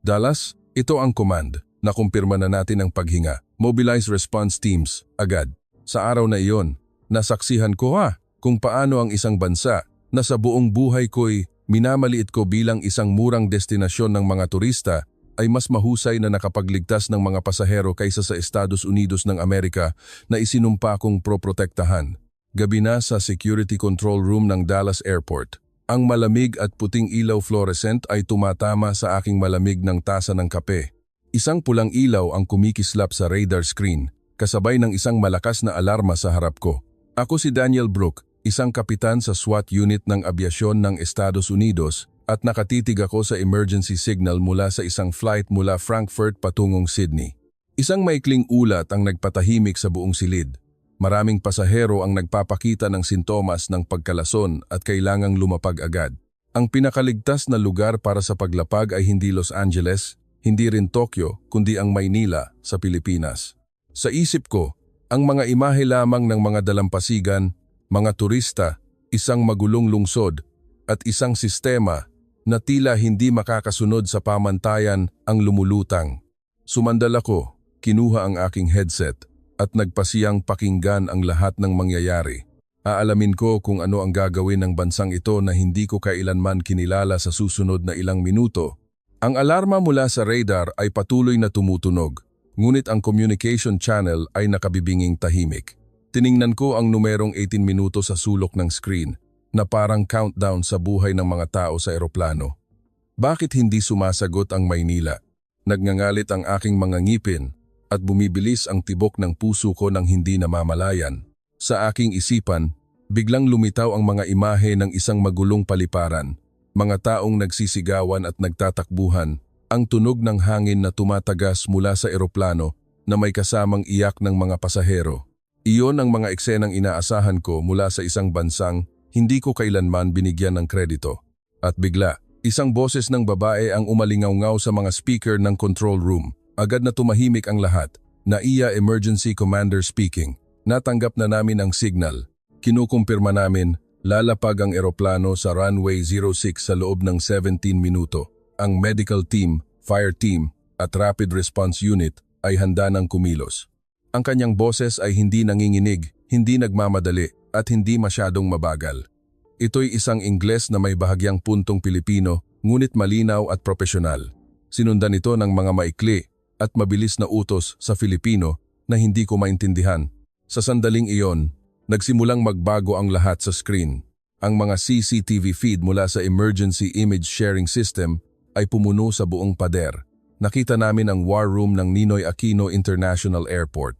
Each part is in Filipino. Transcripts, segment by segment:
Dallas, ito ang command. Nakumpirma na natin ang paghinga. Mobilize response teams, agad. Sa araw na iyon, nasaksihan ko kung paano ang isang bansa na sa buong buhay ko'y minamaliit ko bilang isang murang destinasyon ng mga turista ay mas mahusay na nakapagligtas ng mga pasahero kaysa sa Estados Unidos ng Amerika na isinumpa kong proprotektahan. Gabi na sa security control room ng Dallas Airport. Ang malamig at puting ilaw fluorescent ay tumatama sa aking malamig ng tasa ng kape. Isang pulang ilaw ang kumikislap sa radar screen, kasabay ng isang malakas na alarma sa harap ko. Ako si Daniel Brook, isang kapitan sa SWAT unit ng abyasyon ng Estados Unidos at nakatitig ako sa emergency signal mula sa isang flight mula Frankfurt patungong Sydney. Isang maikling ulat ang nagpatahimik sa buong silid. Maraming pasahero ang nagpapakita ng sintomas ng pagkalason at kailangang lumapag agad. Ang pinakaligtas na lugar para sa paglapag ay hindi Los Angeles, hindi rin Tokyo, kundi ang Maynila sa Pilipinas. Sa isip ko, ang mga imahe lamang ng mga dalampasigan, mga turista, isang magulong lungsod, at isang sistema na tila hindi makakasunod sa pamantayan ang lumulutang. Sumandal ako, kinuha ang aking headset, at nagpasiyang pakinggan ang lahat ng mangyayari. Aalamin ko kung ano ang gagawin ng bansang ito na hindi ko kailanman kinilala sa susunod na ilang minuto. Ang alarma mula sa radar ay patuloy na tumutunog, ngunit ang communication channel ay nakabibinging tahimik. Tiningnan ko ang numerong 18 minuto sa sulok ng screen na parang countdown sa buhay ng mga tao sa eroplano. Bakit hindi sumasagot ang Maynila? Nagngangalit ang aking mga ngipin at bumibilis ang tibok ng puso ko ng hindi namamalayan. Sa aking isipan, biglang lumitaw ang mga imahe ng isang magulong paliparan, mga taong nagsisigawan at nagtatakbuhan, ang tunog ng hangin na tumatagas mula sa eroplano na may kasamang iyak ng mga pasahero. Iyon ang mga eksenang inaasahan ko mula sa isang bansang hindi ko kailanman binigyan ng kredito. At bigla, isang boses ng babae ang umalingaw-ngaw sa mga speaker ng control room. Agad na tumahimik ang lahat. NAIA Emergency Commander speaking. Natanggap na namin ang signal. Kinukumpirma namin, lalapag ang eroplano sa runway 06 sa loob ng 17 minuto. Ang medical team, fire team, at rapid response unit ay handa ng kumilos. Ang kanyang boses ay hindi nanginginig, hindi nagmamadali, at hindi masyadong mabagal. Ito'y isang Ingles na may bahagyang puntong Pilipino, ngunit malinaw at propesyonal. Sinundan ito ng mga maikli at mabilis na utos sa Filipino na hindi ko maintindihan. Sa sandaling iyon, nagsimulang magbago ang lahat sa screen. Ang mga CCTV feed mula sa Emergency Image Sharing System ay pumuno sa buong pader. Nakita namin ang war room ng Ninoy Aquino International Airport.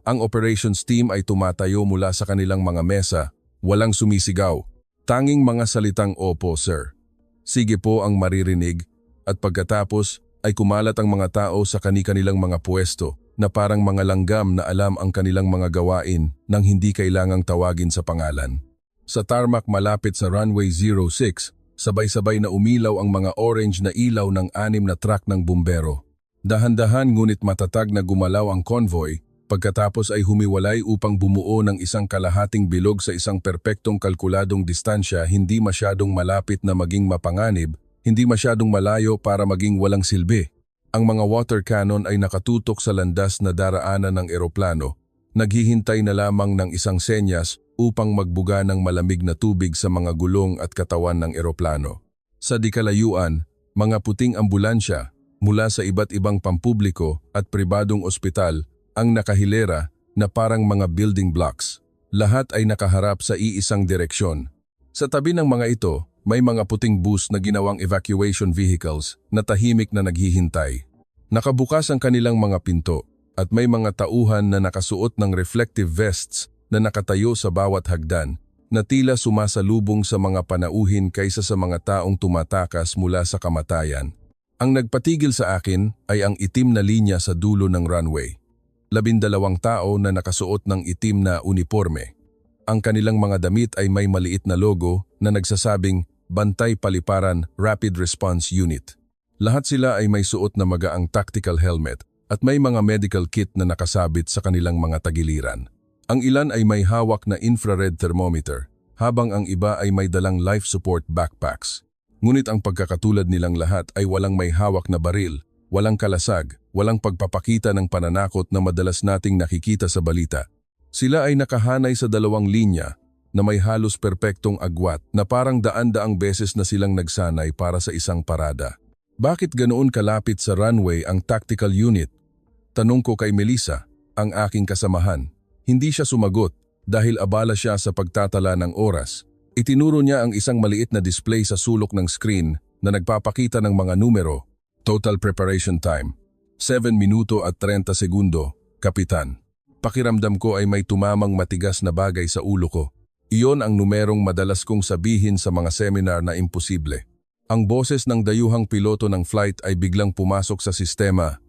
Ang operations team ay tumatayo mula sa kanilang mga mesa, walang sumisigaw. Tanging mga salitang opo, sir. Sige po ang maririnig, at pagkatapos ay kumalat ang mga tao sa kani-kanilang mga pwesto na parang mga langgam na alam ang kanilang mga gawain nang hindi kailangang tawagin sa pangalan. Sa tarmac malapit sa runway 06, sabay-sabay na umilaw ang mga orange na ilaw ng 6 na truck ng bumbero. Dahan-dahan ngunit matatag na gumalaw ang convoy, pagkatapos ay humiwalay upang bumuo ng isang kalahating bilog sa isang perpektong kalkuladong distansya, hindi masyadong malapit na maging mapanganib, hindi masyadong malayo para maging walang silbi. Ang mga water cannon ay nakatutok sa landas na daraanan ng eroplano, naghihintay na lamang ng isang senyas upang magbuga ng malamig na tubig sa mga gulong at katawan ng eroplano. Sa di kalayuan, mga puting ambulansya mula sa iba't ibang pampubliko at pribadong ospital ang nakahilera na parang mga building blocks. Lahat ay nakaharap sa iisang direksyon. Sa tabi ng mga ito, may mga puting bus na ginawang evacuation vehicles na tahimik na naghihintay. Nakabukas ang kanilang mga pinto at may mga tauhan na nakasuot ng reflective vests na nakatayo sa bawat hagdan na tila sumasalubong sa mga panauhin kaysa sa mga taong tumatakas mula sa kamatayan. Ang nagpatigil sa akin ay ang itim na linya sa dulo ng runway. 12 tao na nakasuot ng itim na uniforme. Ang kanilang mga damit ay may maliit na logo na nagsasabing Bantay Paliparan Rapid Response Unit. Lahat sila ay may suot na magaang tactical helmet at may mga medical kit na nakasabit sa kanilang mga tagiliran. Ang ilan ay may hawak na infrared thermometer, habang ang iba ay may dalang life support backpacks. Ngunit ang pagkakatulad nilang lahat ay walang may hawak na baril Walang kalasag, walang pagpapakita ng pananakot na madalas nating nakikita sa balita. Sila ay nakahanay sa dalawang linya na may halos perpektong agwat na parang daan-daang beses na silang nagsanay para sa isang parada. Bakit ganoon kalapit sa runway ang tactical unit? Tanong ko kay Melissa, ang aking kasamahan. Hindi siya sumagot dahil abala siya sa pagtatala ng oras. Itinuro niya ang isang maliit na display sa sulok ng screen na nagpapakita ng mga numero. Total preparation time, 7 minuto at 30 segundo, Kapitan. Pakiramdam ko ay may tumamang matigas na bagay sa ulo ko. Iyon ang numerong madalas kong sabihin sa mga seminar na imposible. Ang boses ng dayuhang piloto ng flight ay biglang pumasok sa sistema.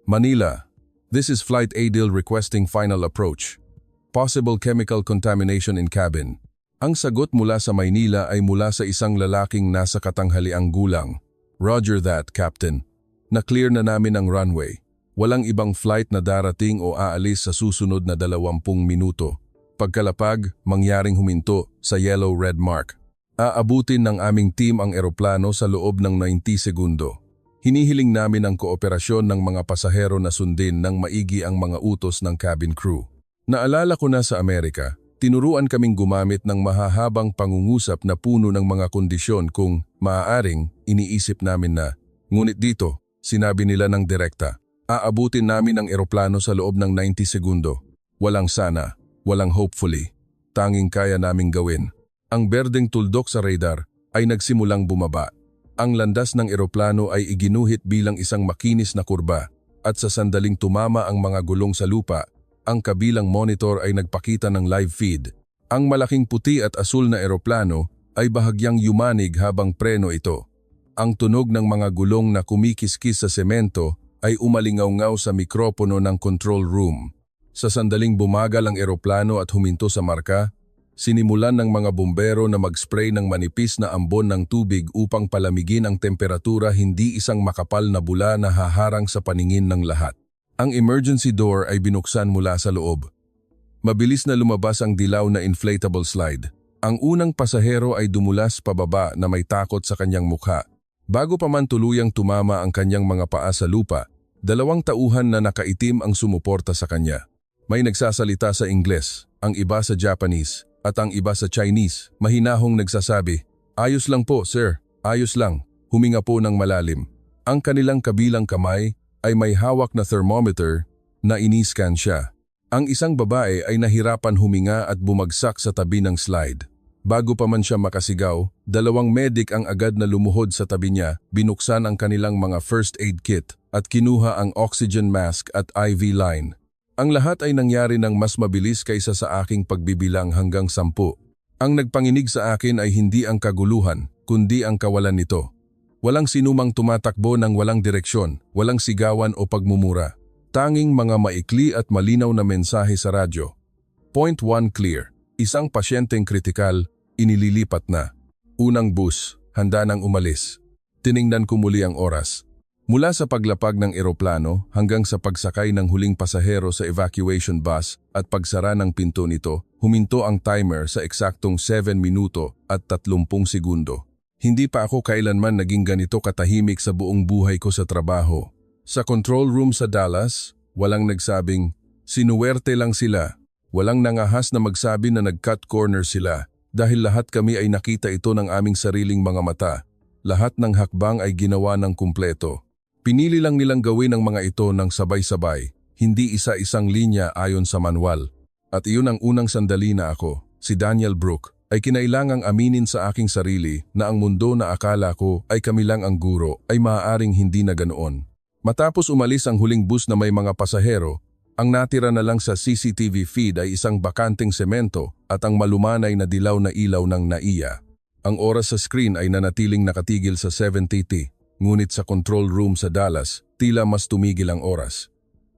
Manila, this is Flight ADIL requesting final approach. Possible chemical contamination in cabin. Ang sagot mula sa Maynila ay mula sa isang lalaking nasa katanghaliang gulang. Roger that, Captain. Na-clear na namin ang runway. Walang ibang flight na darating o aalis sa susunod na 20 minuto. Pagkalapag, mangyaring huminto sa yellow-red mark. Aabutin ng aming team ang eroplano sa loob ng 90 segundo. Hinihiling namin ang kooperasyon ng mga pasahero na sundin ng maigi ang mga utos ng cabin crew. Naalala ko na sa Amerika, tinuruan kaming gumamit ng mahahabang pangungusap na puno ng mga kondisyon kung maaaring iniisip namin na. Ngunit dito, sinabi nila ng direkta, aabutin namin ang eroplano sa loob ng 90 segundo. Walang sana. Walang hopefully. Tanging kaya naming gawin. Ang berdeng tuldok sa radar ay nagsimulang bumaba. Ang landas ng eroplano ay iginuhit bilang isang makinis na kurba at sa sandaling tumama ang mga gulong sa lupa, ang kabilang monitor ay nagpakita ng live feed. Ang malaking puti at asul na eroplano ay bahagyang yumanig habang preno ito. Ang tunog ng mga gulong na kumikiskis sa semento ay umalingaw-ngaw sa mikropono ng control room. Sa sandaling bumagal ang eroplano at huminto sa marka, sinimulan ng mga bumbero na mag-spray ng manipis na ambon ng tubig upang palamigin ang temperatura, hindi isang makapal na bula na haharang sa paningin ng lahat. Ang emergency door ay binuksan mula sa loob. Mabilis na lumabas ang dilaw na inflatable slide. Ang unang pasahero ay dumulas pababa na may takot sa kanyang mukha. Bago pa man tuluyang tumama ang kanyang mga paa sa lupa, 2 tauhan na nakaitim ang sumuporta sa kanya. May nagsasalita sa Ingles, ang iba sa Japanese, at ang iba sa Chinese. Mahinahong nagsasabi, "Ayos lang po, sir. Ayos lang." Huminga po ng malalim. Ang kanilang kabilang kamay ay may hawak na thermometer na iniscan siya. Ang isang babae ay nahirapan huminga at bumagsak sa tabi ng slide. Bago pa man siya makasigaw, 2 medic ang agad na lumuhod sa tabi niya, binuksan ang kanilang mga first aid kit at kinuha ang oxygen mask at IV line. Ang lahat ay nangyari ng mas mabilis kaysa sa aking pagbibilang hanggang 10. Ang nagpanginig sa akin ay hindi ang kaguluhan, kundi ang kawalan nito. Walang sinumang tumatakbo ng walang direksyon, walang sigawan o pagmumura. Tanging mga maikli at malinaw na mensahe sa radyo. Point 1 clear. Isang pasyenteng kritikal, inililipat na. Unang bus, handa nang umalis. Tiningnan ko muli ang oras. Mula sa paglapag ng eroplano hanggang sa pagsakay ng huling pasahero sa evacuation bus at pagsara ng pinto nito, huminto ang timer sa eksaktong 7 minuto at 30 segundo. Hindi pa ako kailanman naging ganito katahimik sa buong buhay ko sa trabaho. Sa control room sa Dallas, walang nagsabing, "Sinuwerte lang sila." Walang nangahas na magsabi na nag-cut corner sila dahil lahat kami ay nakita ito ng aming sariling mga mata. Lahat ng hakbang ay ginawa ng kumpleto. Pinili lang nilang gawin ang mga ito ng sabay-sabay, hindi isa-isang linya ayon sa manual. At iyon ang unang sandali na ako, si Daniel Brook, ay kinailangang aminin sa aking sarili na ang mundo na akala ko ay kami lang ang guro ay maaaring hindi na ganoon. Matapos umalis ang huling bus na may mga pasahero, ang natira na lang sa CCTV feed ay isang bakanteng semento at ang malumanay na dilaw na ilaw ng NAIA. Ang oras sa screen ay nanatiling nakatigil sa 7:30. Ngunit sa control room sa Dallas, tila mas tumigil ang oras.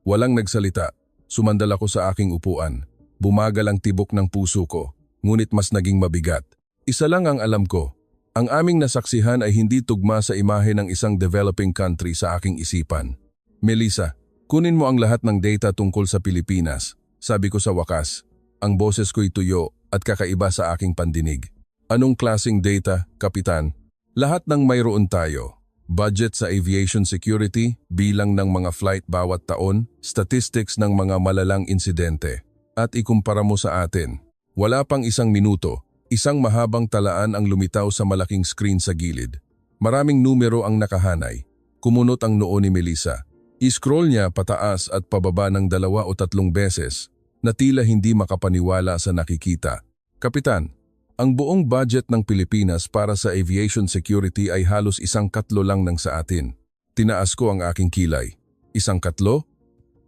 Walang nagsalita. Sumandal ako sa aking upuan. Bumagal ang tibok ng puso ko, ngunit mas naging mabigat. Isa lang ang alam ko. Ang aming nasaksihan ay hindi tugma sa imahe ng isang developing country sa aking isipan. "Melissa, kunin mo ang lahat ng data tungkol sa Pilipinas," sabi ko sa wakas. Ang boses ko'y tuyo at kakaiba sa aking pandinig. "Anong klaseng data, Kapitan?" "Lahat ng mayroon tayo. budget sa aviation security, bilang ng mga flight bawat taon, statistics ng mga malalang insidente. At ikumpara mo sa atin. Wala pang isang minuto, isang mahabang talaan ang lumitaw sa malaking screen sa gilid. Maraming numero ang nakahanay. Kumunot ang noo ni Melissa. I-scroll niya pataas at pababa ng 2 o 3 beses na tila hindi makapaniwala sa nakikita. Kapitan, ang buong budget ng Pilipinas para sa aviation security ay halos 1/4 lang ng sa atin. Tinaas ko ang aking kilay. 1/4?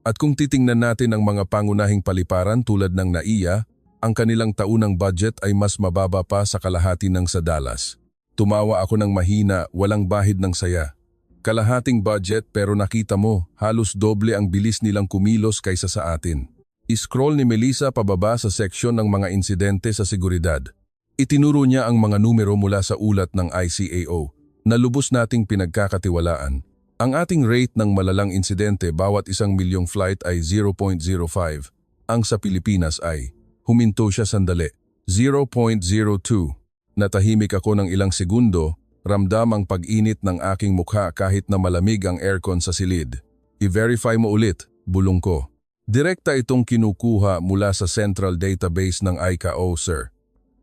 At kung titingnan natin ang mga pangunahing paliparan tulad ng NAIA, ang kanilang taunang budget ay mas mababa pa sa kalahati ng sa Dallas. Tumawa ako ng mahina, walang bahid ng saya. Kalahating budget pero nakita mo, halos doble ang bilis nilang kumilos kaysa sa atin. I-scroll ni Melissa pababa sa seksyon ng mga insidente sa seguridad. Itinuro niya ang mga numero mula sa ulat ng ICAO na lubos nating pinagkakatiwalaan. Ang ating rate ng malalang insidente bawat 1,000,000 flight ay 0.05. Ang sa Pilipinas ay, huminto siya sandali, 0.02. Natahimik ako ng ilang segundo, ramdam ang pag-init ng aking mukha kahit na malamig ang aircon sa silid. I-verify mo ulit, bulong ko. Direkta itong kinukuha mula sa central database ng ICAO, sir.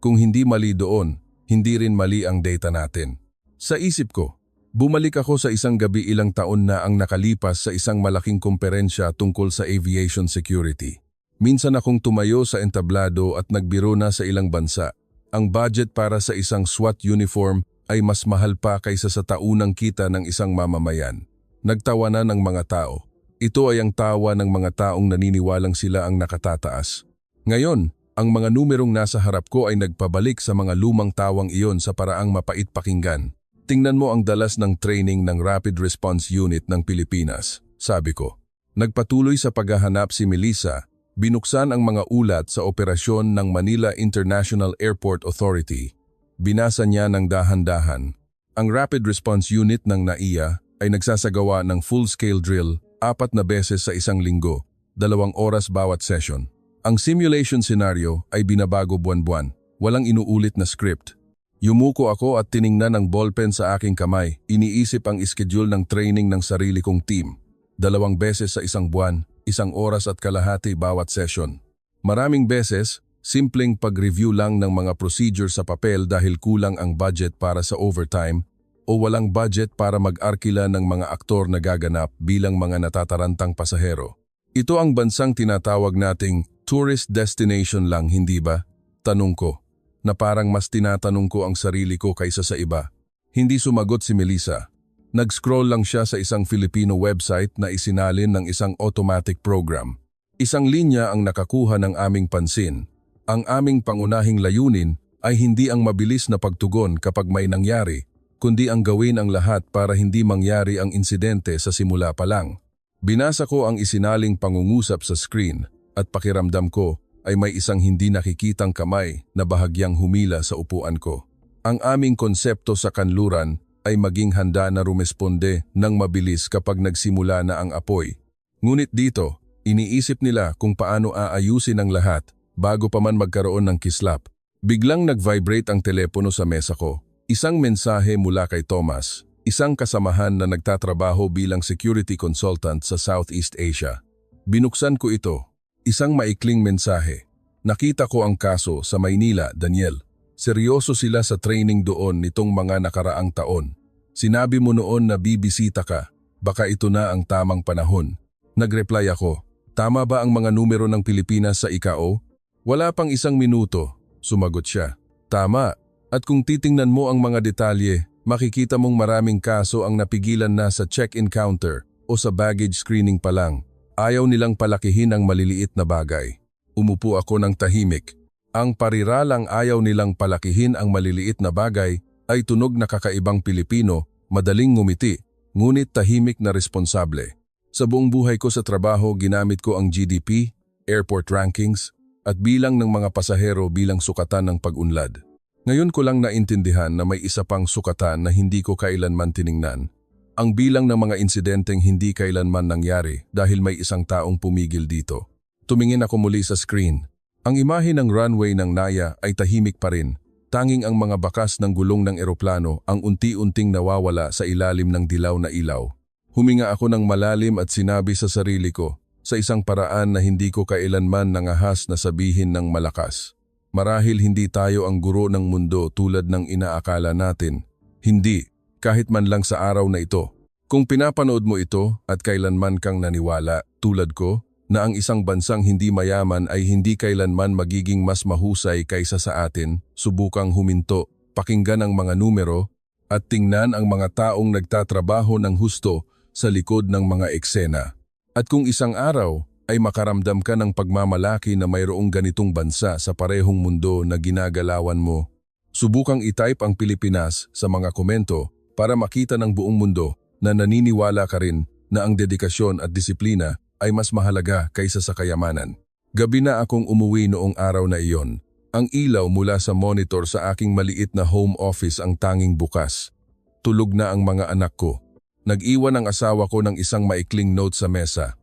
Kung hindi mali doon, hindi rin mali ang data natin. Sa isip ko, bumalik ako sa isang gabi ilang taon na ang nakalipas sa isang malaking komperensya tungkol sa aviation security. Minsan akong tumayo sa entablado at nagbiro na sa ilang bansa. Ang budget para sa isang SWAT uniform ay mas mahal pa kaysa sa taunang kita ng isang mamamayan. Nagtawanan ng mga tao. Ito ay ang tawa ng mga taong naniniwalang sila ang nakatataas. Ngayon, ang mga numerong nasa harap ko ay nagpabalik sa mga lumang tawang iyon sa paraang mapait pakinggan. Tingnan mo ang dalas ng training ng Rapid Response Unit ng Pilipinas, sabi ko. Nagpatuloy sa paghahanap si Melissa, binuksan ang mga ulat sa operasyon ng Manila International Airport Authority. Binasa niya ng dahan-dahan. Ang Rapid Response Unit ng NAIA ay nagsasagawa ng full-scale drill 4 na beses sa isang linggo, 2 oras bawat session. Ang simulation scenario ay binabago buwan-buwan, walang inuulit na script. Yumuko ako at tiningnan ang ballpen sa aking kamay, iniisip ang schedule ng training ng sarili kong team. 2 beses sa isang buwan, 1 oras at kalahati bawat session. Maraming beses, simpleng pag-review lang ng mga procedure sa papel dahil kulang ang budget para sa overtime o walang budget para mag-arkila ng mga aktor na gaganap bilang mga natatarantang pasahero. Ito ang bansang tinatawag nating tourist destination lang, hindi ba? Tanong ko, na parang mas tinatanong ko ang sarili ko kaysa sa iba. Hindi sumagot si Melissa. Nag-scroll lang siya sa isang Filipino website na isinalin ng isang automatic program. Isang linya ang nakakuha ng aming pansin. Ang aming pangunahing layunin ay hindi ang mabilis na pagtugon kapag may nangyari, kundi ang gawin ang lahat para hindi mangyari ang insidente sa simula pa lang. Binasa ko ang isinaling pangungusap sa screen at pakiramdam ko ay may isang hindi nakikitang kamay na bahagyang humila sa upuan ko. Ang aming konsepto sa kanluran ay maging handa na rumesponde ng mabilis kapag nagsimula na ang apoy. Ngunit dito, iniisip nila kung paano aayusin ang lahat bago pa man magkaroon ng kislap. Biglang nag-vibrate ang telepono sa mesa ko. Isang mensahe mula kay Thomas, isang kasamahan na nagtatrabaho bilang security consultant sa Southeast Asia. Binuksan ko ito. Isang maikling mensahe. Nakita ko ang kaso sa Maynila, Daniel. Seryoso sila sa training doon nitong mga nakaraang taon. Sinabi mo noon na bibisita ka. Baka ito na ang tamang panahon. Nagreply ako. Tama ba ang mga numero ng Pilipinas sa ICAO? Wala pang 1 minuto. Sumagot siya. Tama. At kung titingnan mo ang mga detalye, makikita mong maraming kaso ang napigilan na sa check-in counter o sa baggage screening pa lang. Ayaw nilang palakihin ang maliliit na bagay. Umupo ako ng tahimik. Ang pariralang ayaw nilang palakihin ang maliliit na bagay ay tunog na kakaibang Pilipino, madaling ngumiti, ngunit tahimik na responsable. Sa buong buhay ko sa trabaho, ginamit ko ang GDP, airport rankings, at bilang ng mga pasahero bilang sukatan ng pag-unlad. Ngayon ko lang naintindihan na may isa pang sukatan na hindi ko kailanman tiningnan. Ang bilang ng mga insidenteng hindi kailanman nangyari dahil may isang taong pumigil dito. Tumingin ako muli sa screen. Ang imahe ng runway ng NAIA ay tahimik pa rin. Tanging ang mga bakas ng gulong ng eroplano ang unti-unting nawawala sa ilalim ng dilaw na ilaw. Huminga ako ng malalim at sinabi sa sarili ko, sa isang paraan na hindi ko kailanman nangahas na sabihin ng malakas. Marahil hindi tayo ang guro ng mundo tulad ng inaakala natin. Hindi, kahit man lang sa araw na ito. Kung pinapanood mo ito at kailanman kang naniwala, tulad ko, na ang isang bansang hindi mayaman ay hindi kailanman magiging mas mahusay kaysa sa atin, subukang huminto, pakinggan ang mga numero, at tingnan ang mga taong nagtatrabaho ng husto sa likod ng mga eksena. At kung isang araw ay makaramdam ka ng pagmamalaki na mayroong ganitong bansa sa parehong mundo na ginagalawan mo, subukang itype ang Pilipinas sa mga komento para makita ng buong mundo na naniniwala ka rin na ang dedikasyon at disiplina ay mas mahalaga kaysa sa kayamanan. Gabi na akong umuwi noong araw na iyon. Ang ilaw mula sa monitor sa aking maliit na home office ang tanging bukas. Tulog na ang mga anak ko. Nag-iwan ang asawa ko ng isang maikling note sa mesa.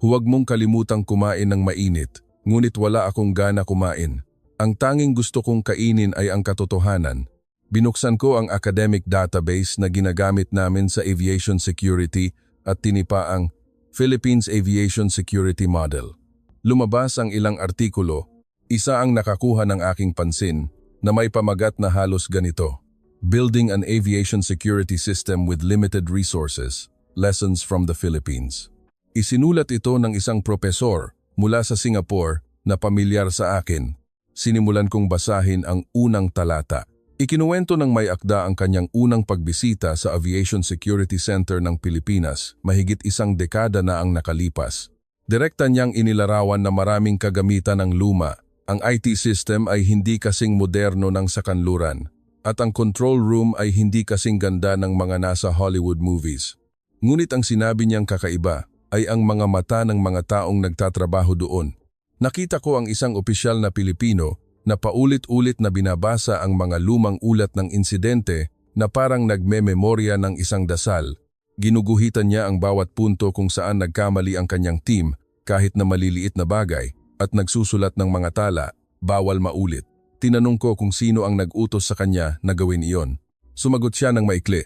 Huwag mong kalimutang kumain ng mainit, ngunit wala akong gana kumain. Ang tanging gusto kong kainin ay ang katotohanan. Binuksan ko ang academic database na ginagamit namin sa aviation security at tinipa ang Philippines Aviation Security Model. Lumabas ang ilang artikulo, isa ang nakakuha ng aking pansin na may pamagat na halos ganito. Building an Aviation Security System with Limited Resources, Lessons from the Philippines. Isinulat ito ng isang propesor mula sa Singapore na pamilyar sa akin. Sinimulan kong basahin ang unang talata. Ikinuwento ng may akda ang kanyang unang pagbisita sa Aviation Security Center ng Pilipinas, mahigit isang dekada na ang nakalipas. Direkta niyang inilarawan na maraming kagamitan ng luma. Ang IT system ay hindi kasing moderno ng sa kanluran, at ang control room ay hindi kasing ganda ng mga nasa Hollywood movies. Ngunit ang sinabi niyang kakaiba ay ang mga mata ng mga taong nagtatrabaho doon. Nakita ko ang isang opisyal na Pilipino na paulit-ulit na binabasa ang mga lumang ulat ng insidente na parang nagme-memorya ng isang dasal. Ginuguhitan niya ang bawat punto kung saan nagkamali ang kanyang team kahit na maliliit na bagay at nagsusulat ng mga tala, bawal maulit. Tinanong ko kung sino ang nag-utos sa kanya na gawin iyon. Sumagot siya ng maikli.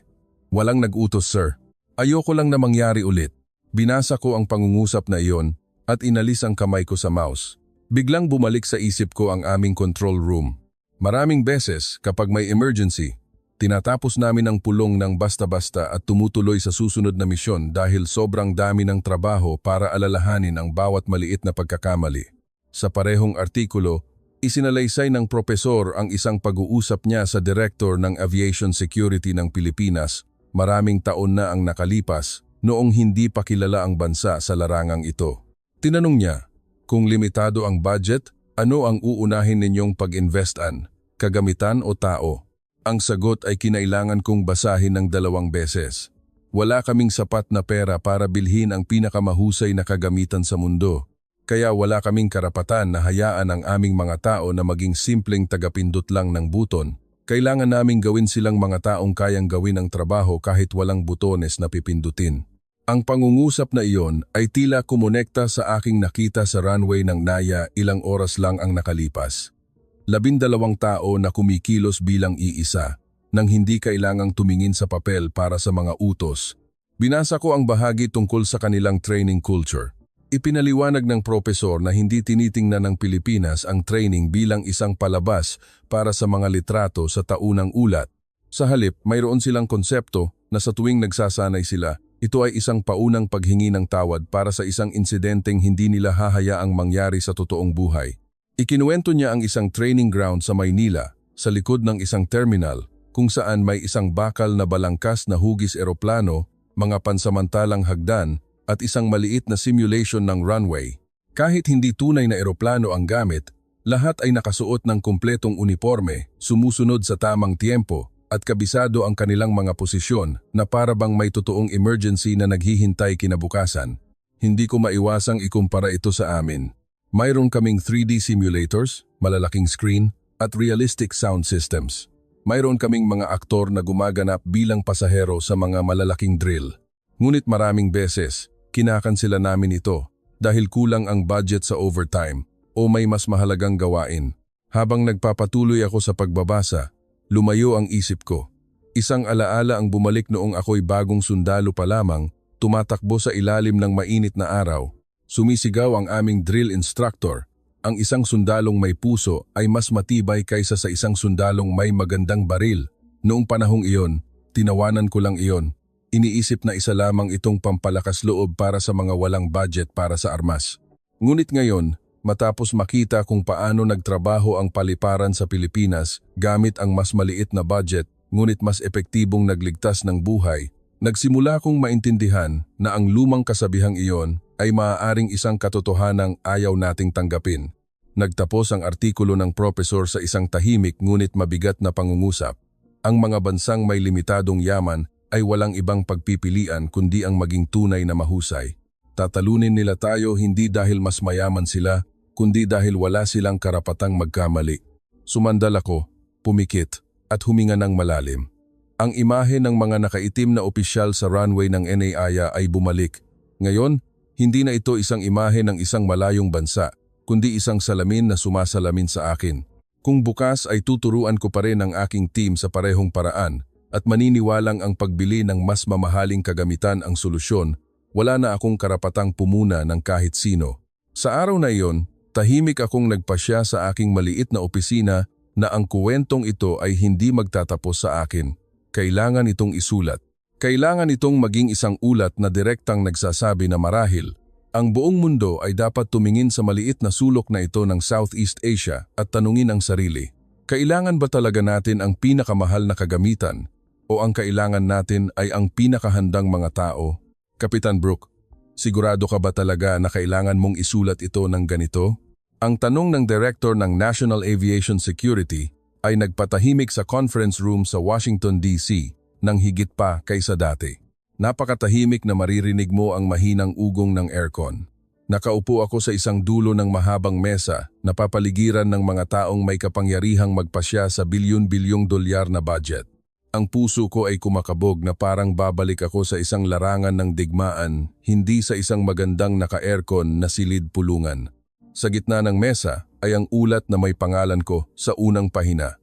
Walang nag-utos, sir. Ayoko lang na mangyari ulit. Binasa ko ang pangungusap na iyon at inalis ang kamay ko sa mouse. Biglang bumalik sa isip ko ang aming control room. Maraming beses kapag may emergency, tinatapos namin ang pulong ng basta-basta at tumutuloy sa susunod na misyon dahil sobrang dami ng trabaho para alalahanin ang bawat maliit na pagkakamali. Sa parehong artikulo, isinalaysay ng propesor ang isang pag-uusap niya sa Director ng Aviation Security ng Pilipinas. Maraming taon na ang nakalipas noong hindi pa kilala ang bansa sa larangang ito. Tinanong niya, kung limitado ang budget, ano ang uunahin ninyong pag-investan, kagamitan o tao? Ang sagot ay kinailangan kong basahin ng 2 beses. Wala kaming sapat na pera para bilhin ang pinakamahusay na kagamitan sa mundo. Kaya wala kaming karapatan na hayaan ang aming mga tao na maging simpleng tagapindot lang ng buton. Kailangan naming gawin silang mga taong kayang gawin ang trabaho kahit walang butones na pipindutin. Ang pangungusap na iyon ay tila kumonekta sa aking nakita sa runway ng Naya ilang oras lang ang nakalipas. 12 tao na kumikilos bilang iisa, nang hindi kailangang tumingin sa papel para sa mga utos. Binasa ko ang bahagi tungkol sa kanilang training culture. Ipinaliwanag ng propesor na hindi tinitingnan ng Pilipinas ang training bilang isang palabas para sa mga litrato sa taunang ulat. Sa halip, mayroon silang konsepto na sa tuwing nagsasanay sila, ito ay isang paunang paghingi ng tawad para sa isang insidenteng hindi nila hahayaang mangyari sa totoong buhay. Ikinuwento niya ang isang training ground sa Maynila, sa likod ng isang terminal, kung saan may isang bakal na balangkas na hugis eroplano, mga pansamantalang hagdan, at isang maliit na simulation ng runway. Kahit hindi tunay na eroplano ang gamit, lahat ay nakasuot ng kumpletong uniforme, sumusunod sa tamang tiempo, at kabisado ang kanilang mga posisyon na para bang may totoong emergency na naghihintay kinabukasan. Hindi ko maiwasang ikumpara ito sa amin. Mayroon kaming 3D simulators, malalaking screen, at realistic sound systems. Mayroon kaming mga aktor na gumaganap bilang pasahero sa mga malalaking drill. Ngunit maraming beses, kinakansela namin ito dahil kulang ang budget sa overtime o may mas mahalagang gawain. Habang nagpapatuloy ako sa pagbabasa, lumayo ang isip ko. Isang alaala ang bumalik noong ako'y bagong sundalo pa lamang, tumatakbo sa ilalim ng mainit na araw. Sumisigaw ang aming drill instructor. Ang isang sundalong may puso ay mas matibay kaysa sa isang sundalong may magandang baril. Noong panahong iyon, tinawanan ko lang iyon. Iniisip na isa lamang itong pampalakas loob para sa mga walang budget para sa armas. Ngunit ngayon, matapos makita kung paano nagtrabaho ang paliparan sa Pilipinas gamit ang mas maliit na budget ngunit mas epektibong nagligtas ng buhay, nagsimula kong maintindihan na ang lumang kasabihang iyon ay maaaring isang katotohanang ayaw nating tanggapin. Nagtapos ang artikulo ng propesor sa isang tahimik ngunit mabigat na pangungusap. Ang mga bansang may limitadong yaman ay walang ibang pagpipilian kundi ang maging tunay na mahusay. Tatalunin nila tayo hindi dahil mas mayaman sila, kundi dahil wala silang karapatang magkamali. Sumandal ako, pumikit, at huminga ng malalim. Ang imahe ng mga nakaitim na opisyal sa runway ng NAIA ay bumalik. Ngayon, hindi na ito isang imahe ng isang malayong bansa, kundi isang salamin na sumasalamin sa akin. Kung bukas ay tuturuan ko pa rin ang aking team sa parehong paraan at maniniwalang ang pagbili ng mas mamahaling kagamitan ang solusyon, wala na akong karapatang pumuna ng kahit sino. Sa araw na iyon, tahimik akong nagpasya sa aking maliit na opisina na ang kuwentong ito ay hindi magtatapos sa akin. Kailangan itong isulat. Kailangan itong maging isang ulat na direktang nagsasabi na marahil, ang buong mundo ay dapat tumingin sa maliit na sulok na ito ng Southeast Asia at tanungin ang sarili. Kailangan ba talaga natin ang pinakamahal na kagamitan o ang kailangan natin ay ang pinakahandang mga tao? Kapitan Brook, sigurado ka ba talaga na kailangan mong isulat ito ng ganito? Ang tanong ng Director ng National Aviation Security ay nagpatahimik sa conference room sa Washington, D.C. nang higit pa kaysa dati. Napakatahimik na maririnig mo ang mahinang ugong ng aircon. Nakaupo ako sa isang dulo ng mahabang mesa, napapaligiran ng mga taong may kapangyarihang magpasya sa bilyon-bilyong dolyar na budget. Ang puso ko ay kumakabog na parang babalik ako sa isang larangan ng digmaan, hindi sa isang magandang naka-aircon na silid pulungan. Sa gitna ng mesa ay ang ulat na may pangalan ko sa unang pahina.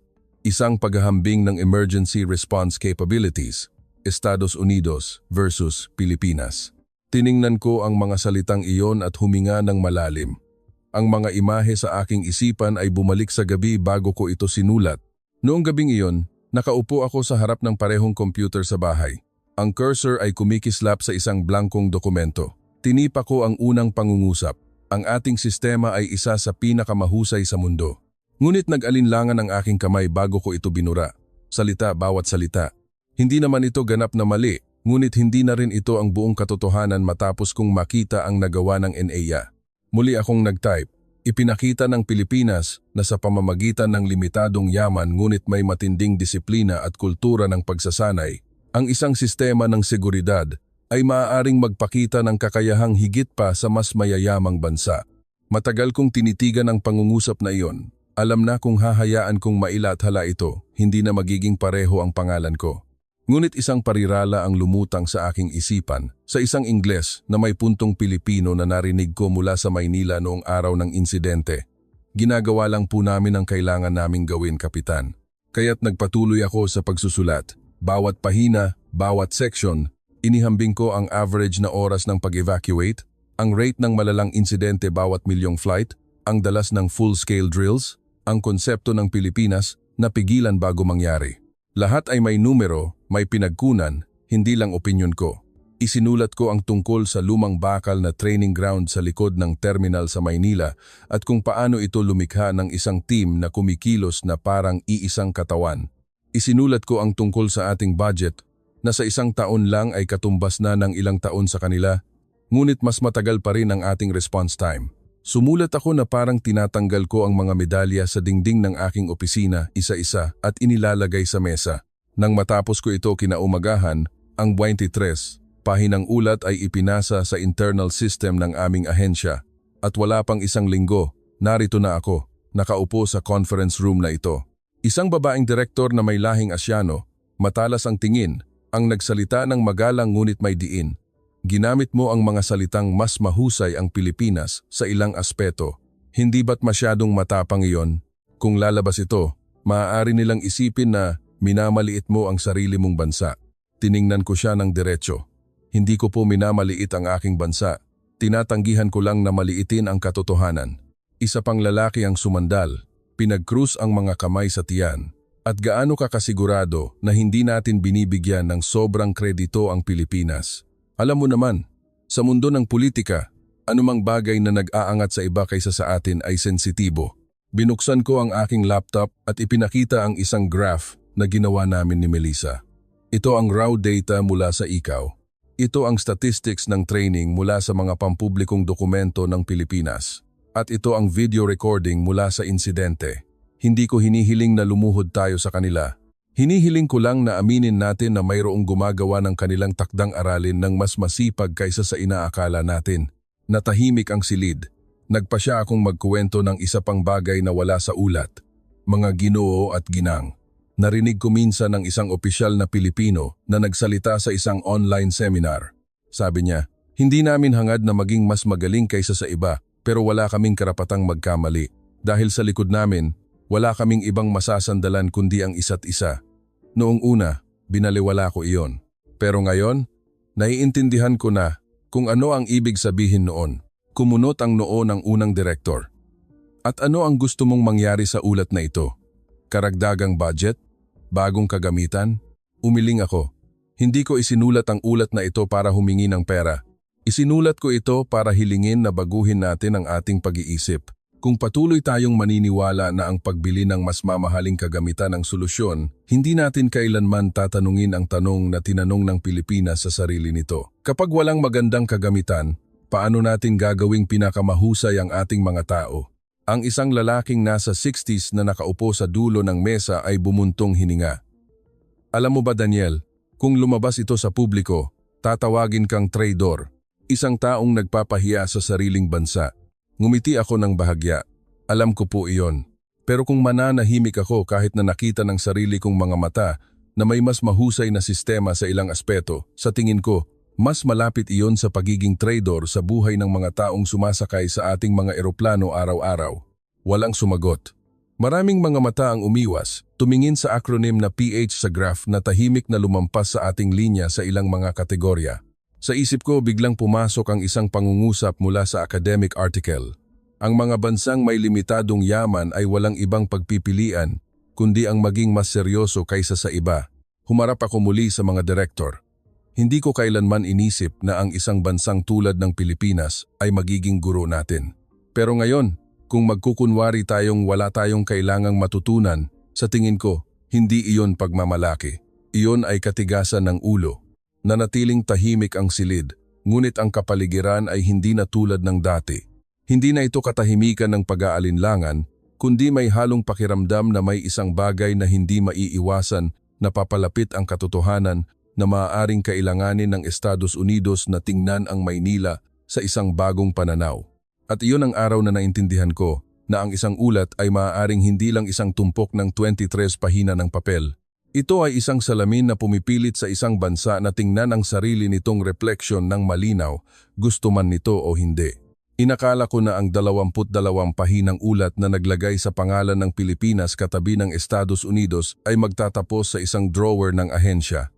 Isang paghahambing ng emergency response capabilities, Estados Unidos versus Pilipinas. Tiningnan ko ang mga salitang iyon at huminga ng malalim. Ang mga imahe sa aking isipan ay bumalik sa gabi bago ko ito sinulat. Noong gabing iyon, nakaupo ako sa harap ng parehong computer sa bahay. Ang cursor ay kumikislap sa isang blankong dokumento. Tinipa ko ang unang pangungusap. Ang ating sistema ay isa sa pinakamahusay sa mundo. Ngunit nag-alinlangan ang aking kamay bago ko ito binura. Salita bawat salita. Hindi naman ito ganap na mali, ngunit hindi na rin ito ang buong katotohanan matapos kong makita ang nagawa ng NAIA. Muli akong nag-type. Ipinakita ng Pilipinas na sa pamamagitan ng limitadong yaman ngunit may matinding disiplina at kultura ng pagsasanay, ang isang sistema ng seguridad ay maaaring magpakita ng kakayahang higit pa sa mas mayayamang bansa. Matagal kong tinitigan ang pangungusap na iyon. Alam na kung hahayaan kong mailathala ito, hindi na magiging pareho ang pangalan ko. Ngunit isang parirala ang lumutang sa aking isipan, sa isang Ingles na may puntong Pilipino na narinig ko mula sa Maynila noong araw ng insidente. Ginagawa lang po namin ang kailangan naming gawin, Kapitan. Kaya't nagpatuloy ako sa pagsusulat. Bawat pahina, bawat section, inihambing ko ang average na oras ng pag-evacuate, ang rate ng malalang insidente bawat milyong flight, ang dalas ng full-scale drills, ang konsepto ng Pilipinas na pigilan bago mangyari. Lahat ay may numero, may pinagkunan, hindi lang opinyon ko. Isinulat ko ang tungkol sa lumang bakal na training ground sa likod ng terminal sa Maynila at kung paano ito lumikha ng isang team na kumikilos na parang iisang katawan. Isinulat ko ang tungkol sa ating budget na sa isang taon lang ay katumbas na ng ilang taon sa kanila, ngunit mas matagal pa rin ang ating response time. Sumulat ako na parang tinatanggal ko ang mga medalya sa dingding ng aking opisina isa-isa at inilalagay sa mesa. Nang matapos ko ito kinaumagahan, ang 23 pahinang ulat ay ipinasa sa internal system ng aming ahensya. At wala pang isang linggo, narito na ako, nakaupo sa conference room na ito. Isang babaeng direktor na may lahing Asyano, matalas ang tingin, ang nagsalita ng magalang ngunit may diin. Ginamit mo ang mga salitang mas mahusay ang Pilipinas sa ilang aspeto. Hindi ba't masyadong matapang iyon? Kung lalabas ito, maaari nilang isipin na minamaliit mo ang sarili mong bansa. Tiningnan ko siya ng diretsyo. Hindi ko po minamaliit ang aking bansa. Tinatanggihan ko lang na maliitin ang katotohanan. Isa pang lalaki ang sumandal, pinag-krus ang mga kamay sa tiyan. At gaano ka kasigurado na hindi natin binibigyan ng sobrang kredito ang Pilipinas? Alam mo naman, sa mundo ng politika, anumang bagay na nag-aangat sa iba kaysa sa atin ay sensitibo. Binuksan ko ang aking laptop at ipinakita ang isang graph na ginawa namin ni Melissa. Ito ang raw data mula sa ikaw. Ito ang statistics ng training mula sa mga pampublikong dokumento ng Pilipinas. At ito ang video recording mula sa insidente. Hindi ko hinihiling na lumuhod tayo sa kanila. Hinihiling ko lang na aminin natin na mayroong gumagawa ng kanilang takdang aralin ng mas masipag kaysa sa inaakala natin. Natahimik ang silid. Nagpa siya akong magkuwento ng isa pang bagay na wala sa ulat. Mga ginoo at ginang. Narinig ko minsan ng isang opisyal na Pilipino na nagsalita sa isang online seminar. Sabi niya, hindi namin hangad na maging mas magaling kaysa sa iba pero wala kaming karapatang magkamali. Dahil sa likod namin, wala kaming ibang masasandalan kundi ang isa't isa. Noong una, binaliwala ko iyon. Pero ngayon, naiintindihan ko na kung ano ang ibig sabihin noon. Kumunot ang noo ng unang direktor. At ano ang gusto mong mangyari sa ulat na ito? Karagdagang budget? Bagong kagamitan? Umiling ako. Hindi ko isinulat ang ulat na ito para humingi ng pera. Isinulat ko ito para hilingin na baguhin natin ang ating pag-iisip. Kung patuloy tayong maniniwala na ang pagbili ng mas mamahaling kagamitan ang solusyon, hindi natin kailanman tatanungin ang tanong na tinanong ng Pilipinas sa sarili nito. Kapag walang magandang kagamitan, paano natin gagawing pinakamahusay ang ating mga tao? Ang isang lalaking nasa 60s na nakaupo sa dulo ng mesa ay bumuntong hininga. Alam mo ba Daniel, kung lumabas ito sa publiko, tatawagin kang traidor, isang taong nagpapahiya sa sariling bansa. Ngumiti ako ng bahagya. Alam ko po iyon. Pero kung mananahimik ako kahit na nakita ng sarili kong mga mata na may mas mahusay na sistema sa ilang aspeto, sa tingin ko, mas malapit iyon sa pagiging traidor sa buhay ng mga taong sumasakay sa ating mga eroplano araw-araw. Walang sumagot. Maraming mga mata ang umiwas, tumingin sa acronym na PH sa graph na tahimik na lumampas sa ating linya sa ilang mga kategorya. Sa isip ko biglang pumasok ang isang pangungusap mula sa academic article. Ang mga bansang may limitadong yaman ay walang ibang pagpipilian, kundi ang maging mas seryoso kaysa sa iba. Humarap ako muli sa mga direktor. Hindi ko kailanman inisip na ang isang bansang tulad ng Pilipinas ay magiging guro natin. Pero ngayon, kung magkukunwari tayong wala tayong kailangang matutunan, sa tingin ko, hindi iyon pagmamalaki. Iyon ay katigasan ng ulo. Nanatiling tahimik ang silid, ngunit ang kapaligiran ay hindi na tulad ng dati. Hindi na ito katahimikan ng pag-aalinlangan, kundi may halong pakiramdam na may isang bagay na hindi maiiwasan na papalapit ang katotohanan na maaaring kailanganin ng Estados Unidos na tingnan ang Maynila sa isang bagong pananaw. At iyon ang araw na naintindihan ko na ang isang ulat ay maaaring hindi lang isang tumpok ng 23 pahina ng papel. Ito ay isang salamin na pumipilit sa isang bansa na tingnan ang sarili nitong refleksyon ng malinaw, gusto man nito o hindi. Inakala ko na ang 22 pahinang ulat na naglagay sa pangalan ng Pilipinas katabi ng Estados Unidos ay magtatapos sa isang drawer ng ahensya.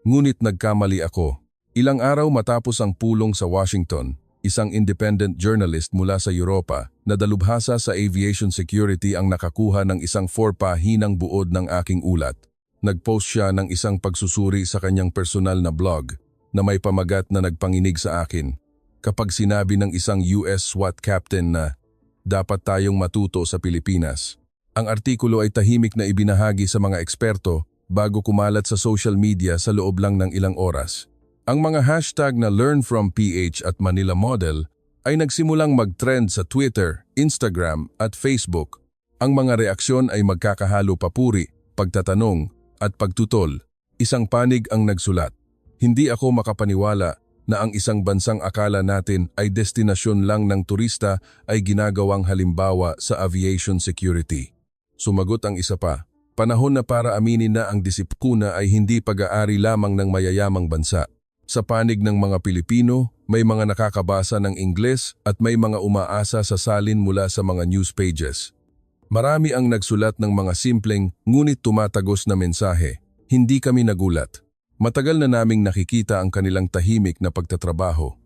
Ngunit nagkamali ako. Ilang araw matapos ang pulong sa Washington, isang independent journalist mula sa Europa na dalubhasa sa aviation security ang nakakuha ng isang 4-pahinang buod ng aking ulat. Nag-post siya ng isang pagsusuri sa kanyang personal na blog na may pamagat na nagpanginig sa akin. Kapag sinabi ng isang US SWAT captain na dapat tayong matuto sa Pilipinas. Ang artikulo ay tahimik na ibinahagi sa mga eksperto bago kumalat sa social media sa loob lang ng ilang oras. Ang mga hashtag na Learn from PH at Manila Model ay nagsimulang mag-trend sa Twitter, Instagram at Facebook. Ang mga reaksyon ay magkakahalo papuri, pagtatanong at pagtutol. Isang panig ang nagsulat. Hindi ako makapaniwala na ang isang bansang akala natin ay destinasyon lang ng turista ay ginagawang halimbawa sa aviation security. Sumagot ang isa pa. Panahon na para aminin na ang disiplina ay hindi pag-aari lamang ng mayayamang bansa. Sa panig ng mga Pilipino, may mga nakakabasa ng Ingles at may mga umaasa sa salin mula sa mga news pages. Marami ang nagsulat ng mga simpleng ngunit tumatagos na mensahe. Hindi kami nagulat. Matagal na naming nakikita ang kanilang tahimik na pagtatrabaho.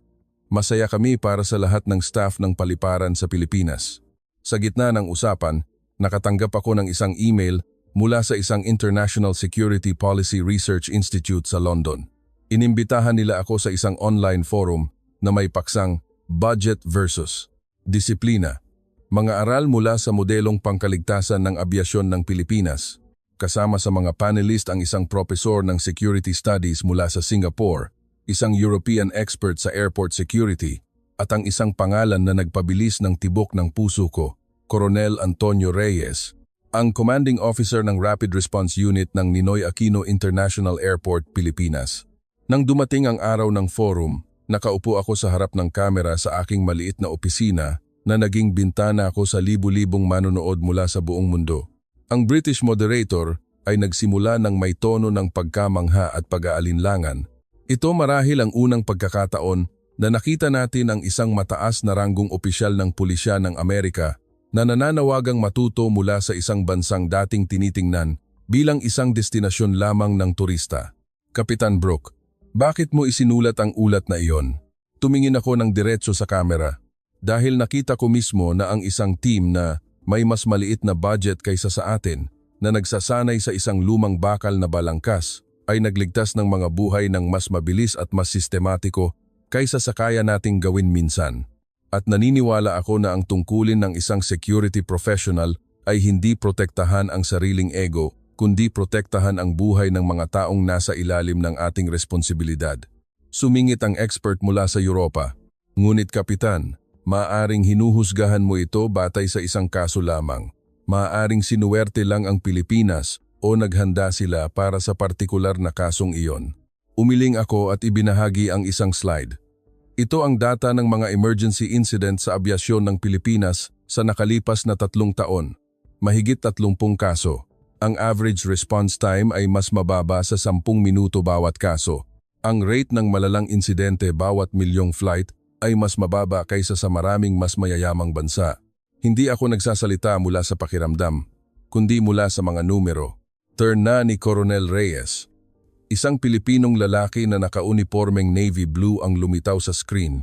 Masaya kami para sa lahat ng staff ng paliparan sa Pilipinas. Sa gitna ng usapan, nakatanggap ako ng isang email mula sa isang International Security Policy Research Institute sa London. Inimbitahan nila ako sa isang online forum na may paksang Budget versus Disiplina. Mga aral mula sa modelong pangkaligtasan ng abyasyon ng Pilipinas. Kasama sa mga panelist ang isang propesor ng Security Studies mula sa Singapore, isang European expert sa airport security, at ang isang pangalan na nagpabilis ng tibok ng puso ko, Coronel Antonio Reyes, ang Commanding Officer ng Rapid Response Unit ng Ninoy Aquino International Airport, Pilipinas. Nang dumating ang araw ng forum, nakaupo ako sa harap ng kamera sa aking maliit na opisina na naging bintana ako sa libu-libong manonood mula sa buong mundo. Ang British moderator ay nagsimula ng may tono ng pagkamangha at pag-aalinlangan. Ito marahil ang unang pagkakataon na nakita natin ang isang mataas na ranggong opisyal ng pulisya ng Amerika na nananawagang matuto mula sa isang bansang dating tinitingnan bilang isang destinasyon lamang ng turista. Kapitan Brooke, bakit mo isinulat ang ulat na iyon? Tumingin ako ng diretso sa kamera dahil nakita ko mismo na ang isang team na may mas maliit na budget kaysa sa atin na nagsasanay sa isang lumang bakal na balangkas ay nagligtas ng mga buhay ng mas mabilis at mas sistematiko kaysa sa kaya nating gawin minsan. At naniniwala ako na ang tungkulin ng isang security professional ay hindi protektahan ang sariling ego, kundi protektahan ang buhay ng mga taong nasa ilalim ng ating responsibilidad. Sumingit ang expert mula sa Europa. Ngunit kapitan, maaaring hinuhusgahan mo ito batay sa isang kaso lamang. Maaaring sinuwerte lang ang Pilipinas o naghanda sila para sa partikular na kasong iyon. Umiling ako at ibinahagi ang isang slide. Ito ang data ng mga emergency incident sa abyasyon ng Pilipinas sa nakalipas na 3 taon. Mahigit 30 kaso. Ang average response time ay mas mababa sa 10 minuto bawat kaso. Ang rate ng malalang insidente bawat milyong flight ay mas mababa kaysa sa maraming mas mayayamang bansa. Hindi ako nagsasalita mula sa pakiramdam, kundi mula sa mga numero. Turn na ni Coronel Reyes. Isang Pilipinong lalaki na nakaunipormeng navy blue ang lumitaw sa screen.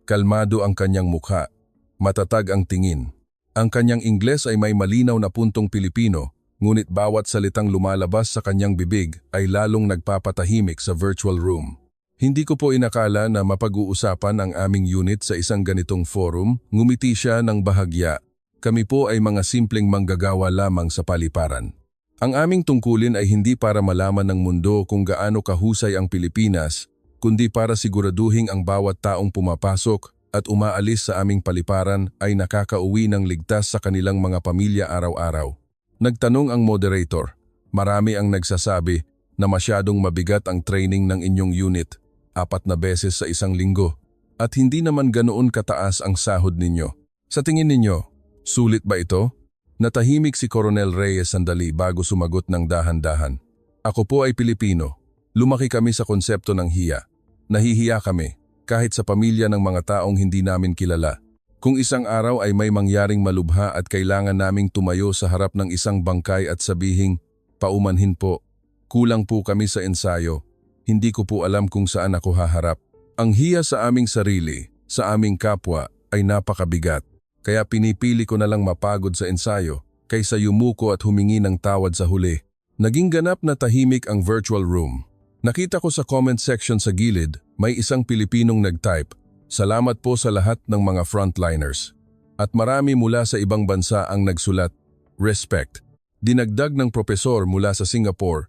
Kalmado ang kanyang mukha, matatag ang tingin. Ang kanyang Ingles ay may malinaw na puntong Pilipino, ngunit bawat salitang lumalabas sa kanyang bibig ay lalong nagpapatahimik sa virtual room. Hindi ko po inakala na mapag-uusapan ang aming unit sa isang ganitong forum, ngumiti siya ng bahagya. Kami po ay mga simpleng manggagawa lamang sa paliparan. Ang aming tungkulin ay hindi para malaman ng mundo kung gaano kahusay ang Pilipinas, kundi para siguraduhin ang bawat taong pumapasok at umaalis sa aming paliparan ay nakakauwi ng ligtas sa kanilang mga pamilya araw-araw. Nagtanong ang moderator, marami ang nagsasabi na masyadong mabigat ang training ng inyong unit, 4 na beses sa isang linggo, at hindi naman ganoon kataas ang sahod ninyo. Sa tingin ninyo, sulit ba ito? Natahimik si Coronel Reyes sandali bago sumagot ng dahan-dahan. Ako po ay Pilipino. Lumaki kami sa konsepto ng hiya. Nahihiya kami, kahit sa pamilya ng mga taong hindi namin kilala. Kung isang araw ay may mangyaring malubha at kailangan naming tumayo sa harap ng isang bangkay at sabihing, paumanhin po, kulang po kami sa ensayo. Hindi ko po alam kung saan ako haharap. Ang hiya sa aming sarili, sa aming kapwa, ay napakabigat. Kaya pinipili ko na lang mapagod sa ensayo kaysa yumuko at humingi ng tawad sa huli. Naging ganap na tahimik ang virtual room. Nakita ko sa comment section sa gilid, may isang Pilipinong nag-type, "Salamat po sa lahat ng mga frontliners." At marami mula sa ibang bansa ang nagsulat, "Respect." Dinagdag ng propesor mula sa Singapore,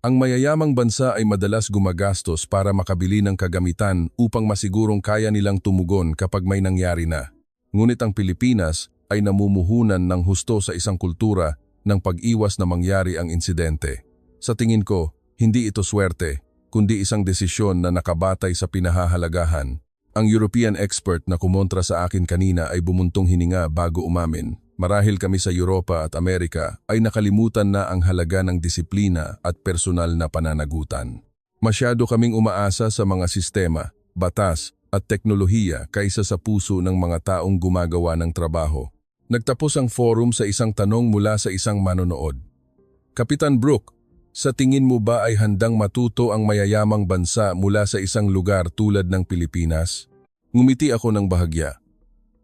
ang mayayamang bansa ay madalas gumagastos para makabili ng kagamitan upang masigurong kaya nilang tumugon kapag may nangyari na. Ngunit ang Pilipinas ay namumuhunan ng husto sa isang kultura ng pag-iwas na mangyari ang insidente. Sa tingin ko, hindi ito swerte, kundi isang desisyon na nakabatay sa pinahahalagahan. Ang European expert na kumontra sa akin kanina ay bumuntong hininga bago umamin. Marahil kami sa Europa at Amerika ay nakalimutan na ang halaga ng disiplina at personal na pananagutan. Masyado kaming umaasa sa mga sistema, batas, at teknolohiya kaysa sa puso ng mga taong gumagawa ng trabaho. Nagtapos ang forum sa isang tanong mula sa isang manonood. Kapitan Brook, sa tingin mo ba ay handang matuto ang mayayamang bansa mula sa isang lugar tulad ng Pilipinas? Ngumiti ako ng bahagya.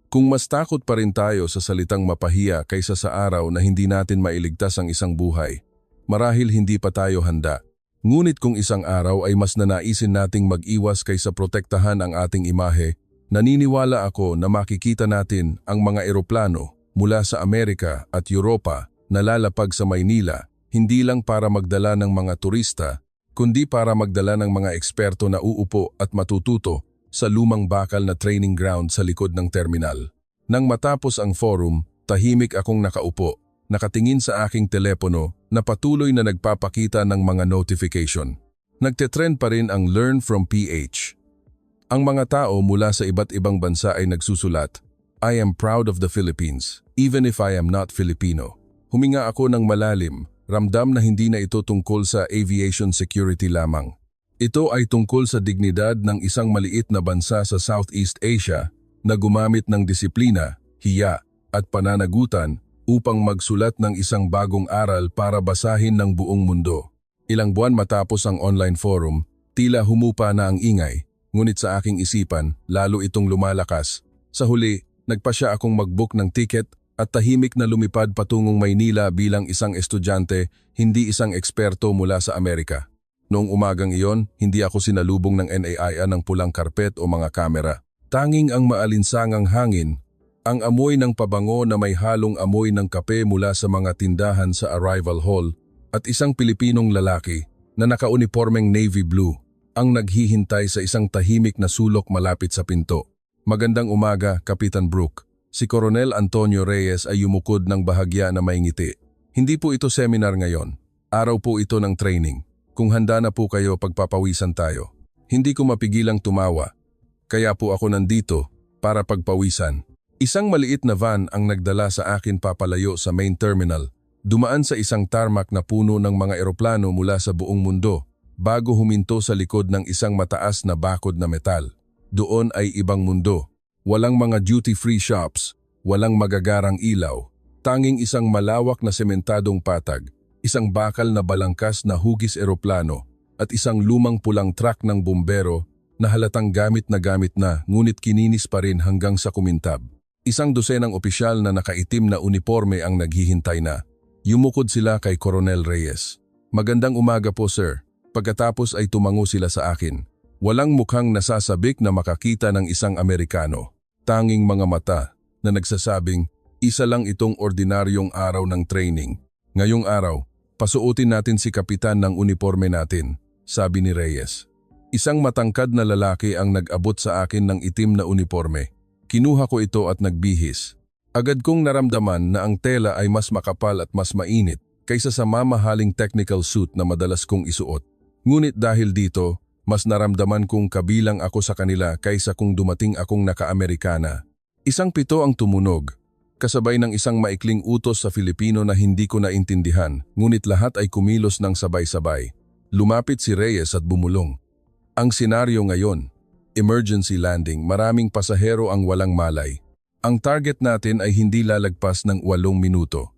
Kung mas takot pa rin tayo sa salitang mapahiya kaysa sa araw na hindi natin mailigtas ang isang buhay, marahil hindi pa tayo handa. Ngunit kung isang araw ay mas nanaisin nating mag-iwas kaysa protektahan ang ating imahe, naniniwala ako na makikita natin ang mga eroplano mula sa Amerika at Europa na lalapag sa Maynila, hindi lang para magdala ng mga turista, kundi para magdala ng mga eksperto na uupo at matututo sa lumang bakal na training ground sa likod ng terminal. Nang matapos ang forum, tahimik akong nakaupo, nakatingin sa aking telepono na patuloy na nagpapakita ng mga notification. Nagtetrend pa rin ang Learn from PH. Ang mga tao mula sa iba't ibang bansa ay nagsusulat, I am proud of the Philippines, even if I am not Filipino. Huminga ako ng malalim, ramdam na hindi na ito tungkol sa aviation security lamang. Ito ay tungkol sa dignidad ng isang maliit na bansa sa Southeast Asia na gumamit ng disiplina, hiya at pananagutan upang magsulat ng isang bagong aral para basahin ng buong mundo. Ilang buwan matapos ang online forum, tila humupa na ang ingay, ngunit sa aking isipan, lalo itong lumalakas. Sa huli, nagpasya akong mag-book ng ticket at tahimik na lumipad patungong Maynila bilang isang estudyante, hindi isang eksperto mula sa Amerika. Noong umagang iyon, hindi ako sinalubong ng NAIA ng pulang karpet o mga kamera. Tanging ang maalinsangang hangin, ang amoy ng pabango na may halong amoy ng kape mula sa mga tindahan sa arrival hall at isang Pilipinong lalaki na nakaunipormeng navy blue ang naghihintay sa isang tahimik na sulok malapit sa pinto. Magandang umaga, Kapitan Brook. Si Coronel Antonio Reyes ay yumukod ng bahagya na may ngiti. Hindi po ito seminar ngayon. Araw po ito ng training. Kung handa na po kayo, pagpapawisan tayo. Hindi ko mapigilang tumawa. Kaya po ako nandito para pagpawisan. Isang maliit na van ang nagdala sa akin papalayo sa main terminal. Dumaan sa isang tarmac na puno ng mga eroplano mula sa buong mundo bago huminto sa likod ng isang mataas na bakod na metal. Doon ay ibang mundo. Walang mga duty-free shops, walang magagarang ilaw, tanging isang malawak na sementadong patag, isang bakal na balangkas na hugis eroplano at isang lumang pulang truck ng bumbero na halatang gamit na ngunit kininis pa rin hanggang sa kumintab. Isang dosenang opisyal na nakaitim na uniforme ang naghihintay na. Yumukod sila kay Coronel Reyes. Magandang umaga po sir. Pagkatapos ay tumango sila sa akin. Walang mukhang nasasabik na makakita ng isang Amerikano. Tanging mga mata na nagsasabing, isa lang itong ordinaryong araw ng training. Ngayong araw, pasuotin natin si kapitan ng uniforme natin, sabi ni Reyes. Isang matangkad na lalaki ang nag-abot sa akin ng itim na uniforme. Kinuha ko ito at nagbihis. Agad kong naramdaman na ang tela ay mas makapal at mas mainit kaysa sa mamahaling technical suit na madalas kong isuot. Ngunit dahil dito, mas naramdaman kong kabilang ako sa kanila kaysa kung dumating akong naka-Amerikana. Isang pito ang tumunog, kasabay ng isang maikling utos sa Filipino na hindi ko naintindihan, ngunit lahat ay kumilos ng sabay-sabay. Lumapit si Reyes at bumulong. Ang senaryo ngayon, emergency landing, maraming pasahero ang walang malay. Ang target natin ay hindi lalagpas ng 8 minuto.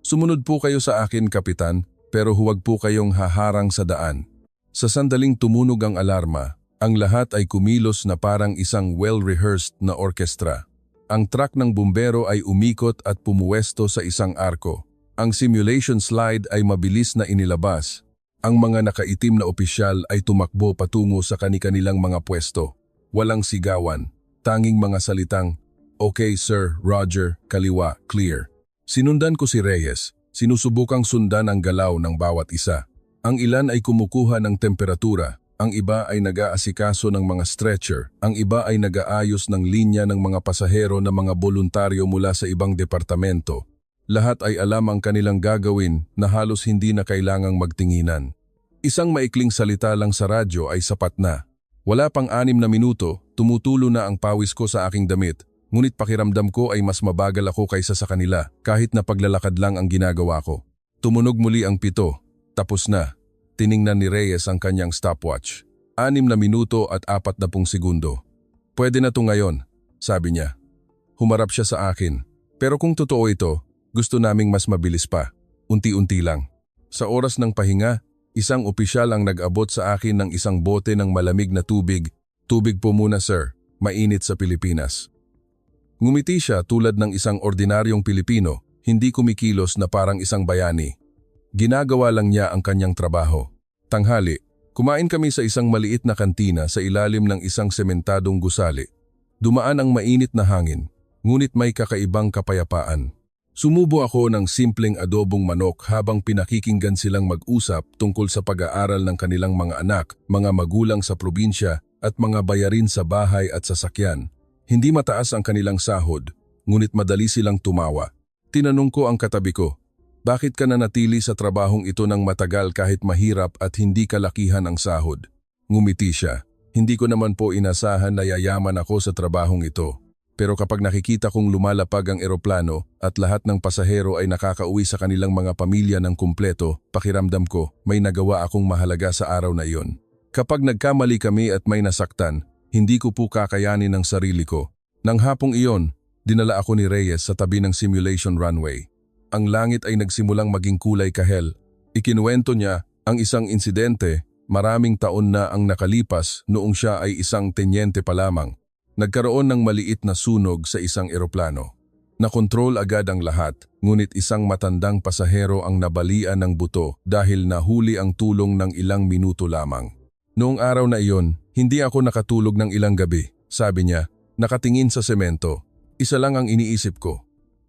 Sumunod po kayo sa akin, Kapitan, pero huwag po kayong haharang sa daan. Sa sandaling tumunog ang alarma, ang lahat ay kumilos na parang isang well-rehearsed na orkestra. Ang truck ng bumbero ay umikot at pumuwesto sa isang arko. Ang simulation slide ay mabilis na inilabas. Ang mga nakaitim na opisyal ay tumakbo patungo sa kani-kanilang mga pwesto. Walang sigawan, tanging mga salitang, "Okay sir, Roger, kaliwa, clear." Sinundan ko si Reyes, sinusubukang sundan ang galaw ng bawat isa. Ang ilan ay kumukuha ng temperatura, ang iba ay nag-aasikaso ng mga stretcher, ang iba ay nag-aayos ng linya ng mga pasahero na mga voluntaryo mula sa ibang departamento. Lahat ay alam ang kanilang gagawin na halos hindi na kailangang magtinginan. Isang maikling salita lang sa radyo ay sapat na. Wala pang 6 na minuto, tumutulo na ang pawis ko sa aking damit, ngunit pakiramdam ko ay mas mabagal ako kaysa sa kanila kahit na paglalakad lang ang ginagawa ko. Tumunog muli ang pito. Tapos na. Tiningnan ni Reyes ang kanyang stopwatch. 6 na minuto at 40 segundo. Pwede na to ngayon, sabi niya. Humarap siya sa akin. Pero kung totoo ito, gusto naming mas mabilis pa. Unti-unti lang. Sa oras ng pahinga, isang opisyal ang nag-abot sa akin ng isang bote ng malamig na tubig. Tubig po muna sir, mainit sa Pilipinas. Ngumiti siya tulad ng isang ordinaryong Pilipino, hindi kumikilos na parang isang bayani. Ginagawa lang niya ang kanyang trabaho. Tanghali, kumain kami sa isang maliit na kantina sa ilalim ng isang sementadong gusali. Dumaan ang mainit na hangin, ngunit may kakaibang kapayapaan. Sumubo ako ng simpleng adobong manok habang pinakikinggan silang mag-usap tungkol sa pag-aaral ng kanilang mga anak, mga magulang sa probinsya at mga bayarin sa bahay at sasakyan. Hindi mataas ang kanilang sahod, ngunit madali silang tumawa. Tinanong ko ang katabi ko, bakit ka nanatili sa trabahong ito ng matagal kahit mahirap at hindi kalakihan ang sahod? Ngumiti siya, hindi ko naman po inasahan na yayaman ako sa trabahong ito. Pero kapag nakikita kong lumalapag ang eroplano at lahat ng pasahero ay nakakauwi sa kanilang mga pamilya ng kumpleto, pakiramdam ko may nagawa akong mahalaga sa araw na iyon. Kapag nagkamali kami at may nasaktan, hindi ko po kakayanin ang sarili ko. Nang hapong iyon, dinala ako ni Reyes sa tabi ng simulation runway. Ang langit ay nagsimulang maging kulay kahel. Ikinuwento niya ang isang insidente, maraming taon na ang nakalipas noong siya ay isang tenyente pa lamang. Nagkaroon ng maliit na sunog sa isang eroplano. Nakontrol agad ang lahat, ngunit isang matandang pasahero ang nabalian ng buto dahil nahuli ang tulong ng ilang minuto lamang. Noong araw na iyon, hindi ako nakatulog ng ilang gabi, sabi niya, nakatingin sa semento. Isa lang ang iniisip ko.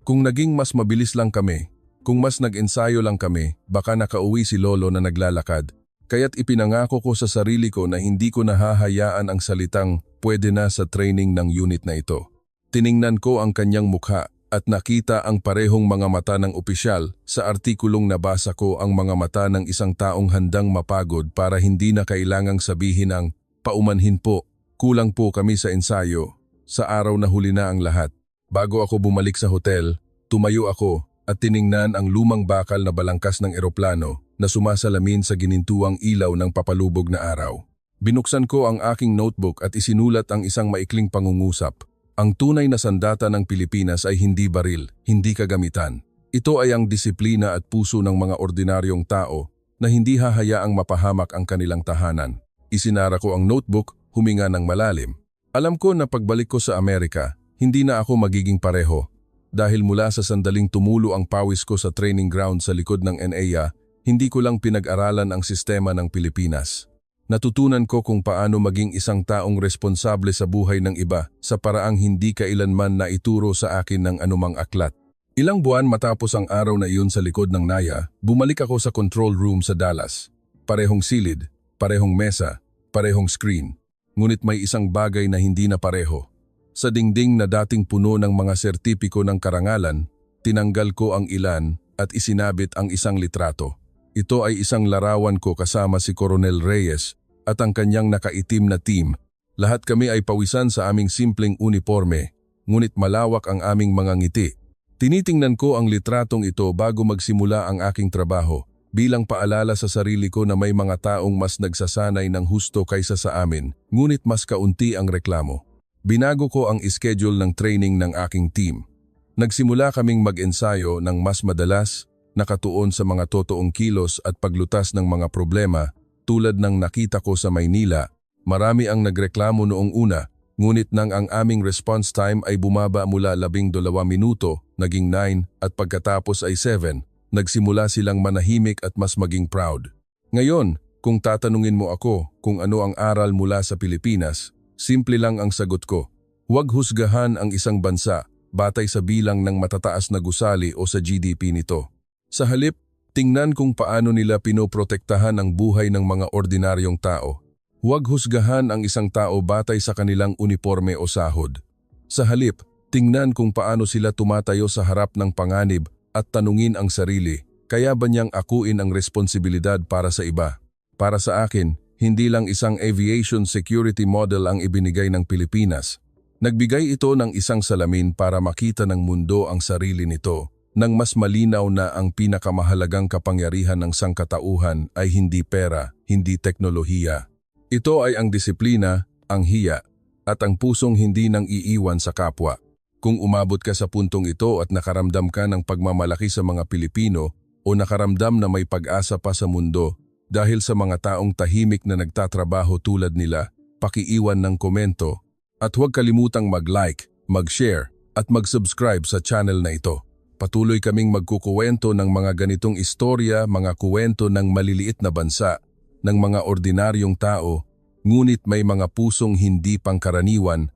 Kung naging mas mabilis lang kami, kung mas nag-ensayo lang kami, baka nakauwi si Lolo na naglalakad. Kaya't ipinangako ko sa sarili ko na hindi ko nahahayaan ang salitang pwede na sa training ng unit na ito. Tiningnan ko ang kanyang mukha at nakita ang parehong mga mata ng opisyal. Sa artikulong nabasa ko ang mga mata ng isang taong handang mapagod para hindi na kailangang sabihin ang paumanhin po, kulang po kami sa ensayo. Sa araw na huli na ang lahat. Bago ako bumalik sa hotel, tumayo ako at tiningnan ang lumang bakal na balangkas ng eroplano na sumasalamin sa ginintuang ilaw ng papalubog na araw. Binuksan ko ang aking notebook at isinulat ang isang maikling pangungusap. Ang tunay na sandata ng Pilipinas ay hindi baril, hindi kagamitan. Ito ay ang disiplina at puso ng mga ordinaryong tao na hindi hahayaang mapahamak ang kanilang tahanan. Isinara ko ang notebook, huminga ng malalim. Alam ko na pagbalik ko sa Amerika, hindi na ako magiging pareho. Dahil mula sa sandaling tumulo ang pawis ko sa training ground sa likod ng NAIA, hindi ko lang pinag-aralan ang sistema ng Pilipinas. Natutunan ko kung paano maging isang taong responsable sa buhay ng iba sa paraang hindi kailanman naituro sa akin ng anumang aklat. Ilang buwan matapos ang araw na iyon sa likod ng NAIA, bumalik ako sa control room sa Dallas. Parehong silid, parehong mesa, parehong screen. Ngunit may isang bagay na hindi na pareho. Sa dingding na dating puno ng mga sertipiko ng karangalan, tinanggal ko ang ilan at isinabit ang isang litrato. Ito ay isang larawan ko kasama si Coronel Reyes at ang kanyang nakaitim na team. Lahat kami ay pawisan sa aming simpleng uniforme, ngunit malawak ang aming mga ngiti. Tinitingnan ko ang litratong ito bago magsimula ang aking trabaho, bilang paalala sa sarili ko na may mga taong mas nagsasanay ng husto kaysa sa amin, ngunit mas kaunti ang reklamo. Binago ko ang schedule ng training ng aking team. Nagsimula kaming mag-ensayo ng mas madalas, nakatuon sa mga totoong kilos at paglutas ng mga problema tulad ng nakita ko sa Maynila. Marami ang nagreklamo noong una, ngunit nang ang aming response time ay bumaba mula 12 minuto, naging 9 at pagkatapos ay 7, nagsimula silang manahimik at mas maging proud. Ngayon, kung tatanungin mo ako kung ano ang aral mula sa Pilipinas, simple lang ang sagot ko. Huwag husgahan ang isang bansa batay sa bilang ng matataas na gusali o sa GDP nito. Sa halip, tingnan kung paano nila pinoprotektahan ang buhay ng mga ordinaryong tao. Huwag husgahan ang isang tao batay sa kanilang uniforme o sahod. Sa halip, tingnan kung paano sila tumatayo sa harap ng panganib at tanungin ang sarili, kaya ba niyang akuin ang responsibilidad para sa iba? Para sa akin, hindi lang isang aviation security model ang ibinigay ng Pilipinas. Nagbigay ito ng isang salamin para makita ng mundo ang sarili nito, nang mas malinaw na ang pinakamahalagang kapangyarihan ng sangkatauhan ay hindi pera, hindi teknolohiya. Ito ay ang disiplina, ang hiya, at ang pusong hindi nang iiwan sa kapwa. Kung umabot ka sa puntong ito at nakaramdam ka ng pagmamalaki sa mga Pilipino o nakaramdam na may pag-asa pa sa mundo dahil sa mga taong tahimik na nagtatrabaho tulad nila, pakiiwan ng komento at huwag kalimutang mag-like, mag-share at mag-subscribe sa channel na ito. Patuloy kaming magkukuwento ng mga ganitong istorya, mga kuwento ng maliliit na bansa, ng mga ordinaryong tao, ngunit may mga pusong hindi pangkaraniwan